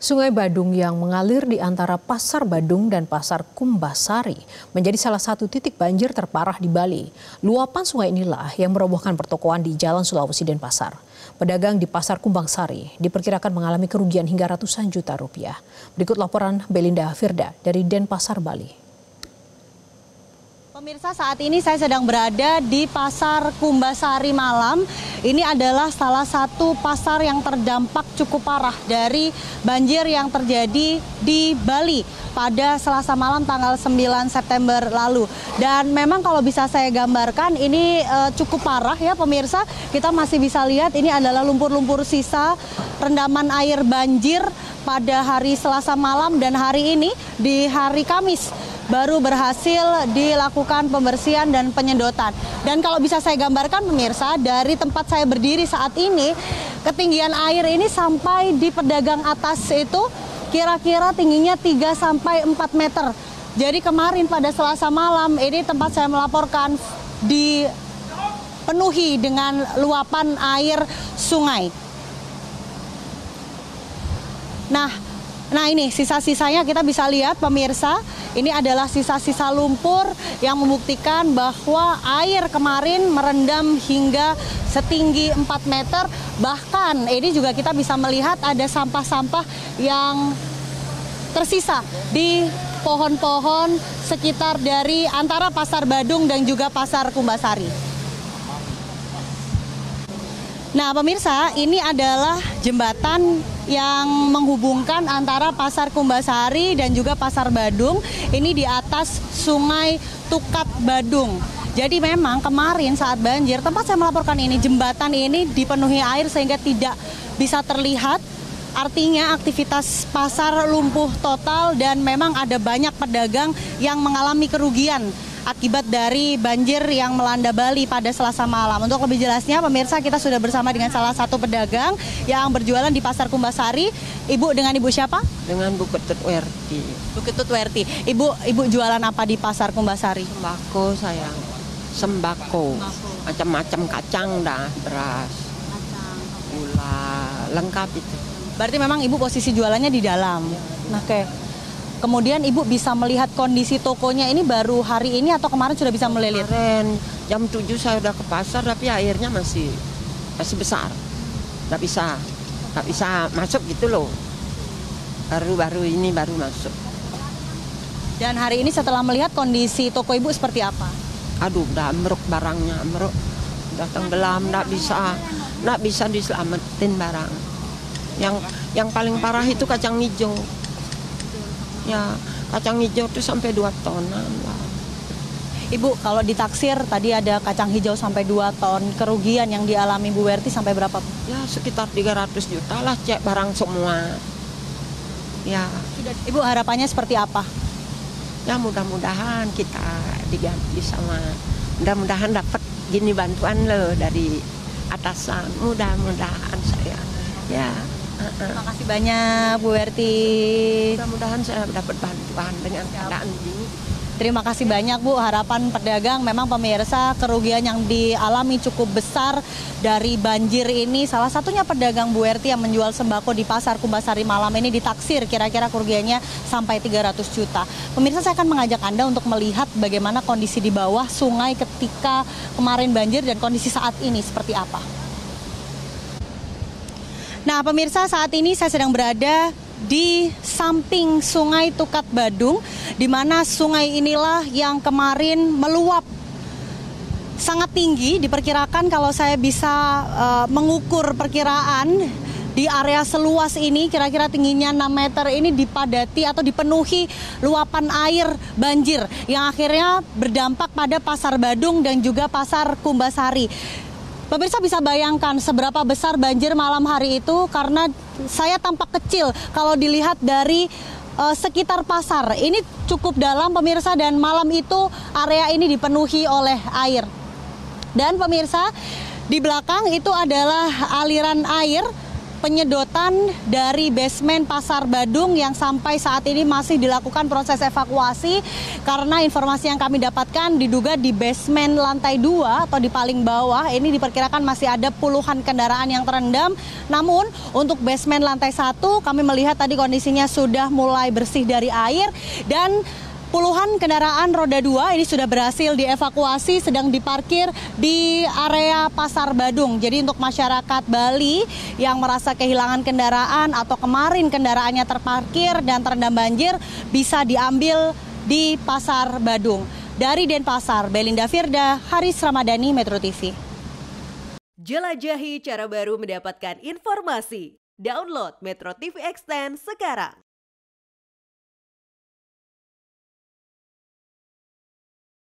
Sungai Badung yang mengalir di antara Pasar Badung dan Pasar Kumbasari menjadi salah satu titik banjir terparah di Bali. Luapan sungai inilah yang merobohkan pertokoan di Jalan Sulawesi Denpasar. Pedagang di Pasar Kumbasari diperkirakan mengalami kerugian hingga ratusan juta rupiah. Berikut laporan Belinda Firda dari Denpasar, Bali. Pemirsa, saat ini saya sedang berada di Pasar Kumbasari Malam. Ini adalah salah satu pasar yang terdampak cukup parah dari banjir yang terjadi di Bali pada Selasa malam tanggal 9 September lalu. Dan memang kalau bisa saya gambarkan ini cukup parah ya pemirsa. Kita masih bisa lihat ini adalah lumpur-lumpur sisa rendaman air banjir pada hari Selasa malam dan hari ini di hari Kamis baru berhasil dilakukan pembersihan dan penyedotan. Dan kalau bisa saya gambarkan pemirsa, dari tempat saya berdiri saat ini, ketinggian air ini sampai di pedagang atas itu kira-kira tingginya 3 sampai 4 meter. Jadi kemarin pada Selasa malam ini tempat saya melaporkan dipenuhi dengan luapan air sungai. Nah ini sisa-sisanya kita bisa lihat pemirsa, ini adalah sisa-sisa lumpur yang membuktikan bahwa air kemarin merendam hingga setinggi 4 meter. Bahkan ini juga kita bisa melihat ada sampah-sampah yang tersisa di pohon-pohon sekitar dari antara Pasar Badung dan juga Pasar Kumbasari. Nah pemirsa, ini adalah jembatan yang menghubungkan antara Pasar Kumbasari dan juga Pasar Badung. Ini di atas Sungai Tukat Badung. Jadi memang kemarin saat banjir, tempat saya melaporkan ini, jembatan ini dipenuhi air sehingga tidak bisa terlihat. Artinya aktivitas pasar lumpuh total dan memang ada banyak pedagang yang mengalami kerugian akibat dari banjir yang melanda Bali pada Selasa malam. Untuk lebih jelasnya pemirsa, kita sudah bersama dengan salah satu pedagang yang berjualan di Pasar Kumbasari. Ibu, dengan Ibu siapa? Dengan Bu Ketut Werti. Bu Ketut Werti. Ibu jualan apa di Pasar Kumbasari? Sembako sayang. Sembako. Macam-macam kacang dah, beras. Kacang. Gula, lengkap itu. Berarti memang Ibu posisi jualannya di dalam. Oke. Kemudian Ibu bisa melihat kondisi tokonya ini baru hari ini atau kemarin sudah bisa melilit? Kemarin jam 7 saya udah ke pasar tapi airnya masih besar. Nggak bisa masuk gitu loh. Baru ini baru masuk. Dan hari ini setelah melihat kondisi toko Ibu seperti apa? Aduh, udah amruk barangnya, amruk. Udah tenggelam, nggak bisa diselamatin barang. Yang paling parah itu kacang hijau. Ya, kacang hijau itu sampai 2 tonan lah. Ibu, kalau ditaksir tadi ada kacang hijau sampai 2 ton. Kerugian yang dialami Bu Werti sampai berapa? Ya, sekitar 300 juta lah cek barang semua. Ya. Ibu harapannya seperti apa? Ya, mudah-mudahan kita diganti sama, mudah-mudahan dapat gini bantuan loh dari atasan. Mudah-mudahan saya. Ya. Terima kasih banyak Bu Werti. Mudah-mudahan saya dapat bantuan dengan keadaan ini. Terima kasih banyak Bu. Harapan pedagang memang pemirsa kerugian yang dialami cukup besar dari banjir ini. Salah satunya pedagang Bu Werti yang menjual sembako di Pasar Kumbasari Malam ini ditaksir kira-kira kerugiannya sampai 300 juta. Pemirsa, saya akan mengajak Anda untuk melihat bagaimana kondisi di bawah sungai ketika kemarin banjir dan kondisi saat ini seperti apa. Nah pemirsa, saat ini saya sedang berada di samping Sungai Tukat Badung, di mana sungai inilah yang kemarin meluap sangat tinggi. Diperkirakan kalau saya bisa mengukur perkiraan di area seluas ini, kira-kira tingginya 6 meter ini dipadati atau dipenuhi luapan air banjir yang akhirnya berdampak pada Pasar Badung dan juga Pasar Kumbasari. Pemirsa bisa bayangkan seberapa besar banjir malam hari itu karena saya tampak kecil kalau dilihat dari sekitar pasar. Ini cukup dalam pemirsa dan malam itu area ini dipenuhi oleh air. Dan pemirsa, di belakang itu adalah aliran air penyedotan dari basement Pasar Badung yang sampai saat ini masih dilakukan proses evakuasi karena informasi yang kami dapatkan diduga di basement lantai 2 atau di paling bawah ini diperkirakan masih ada puluhan kendaraan yang terendam. Namun untuk basement lantai 1 kami melihat tadi kondisinya sudah mulai bersih dari air dan puluhan kendaraan roda 2 ini sudah berhasil dievakuasi, sedang diparkir di area Pasar Badung. Jadi untuk masyarakat Bali yang merasa kehilangan kendaraan atau kemarin kendaraannya terparkir dan terendam banjir bisa diambil di Pasar Badung. Dari Denpasar, Belinda Firda, Haris Ramadhani, Metro TV. Jelajahi cara baru mendapatkan informasi. Download Metro TV Extend sekarang.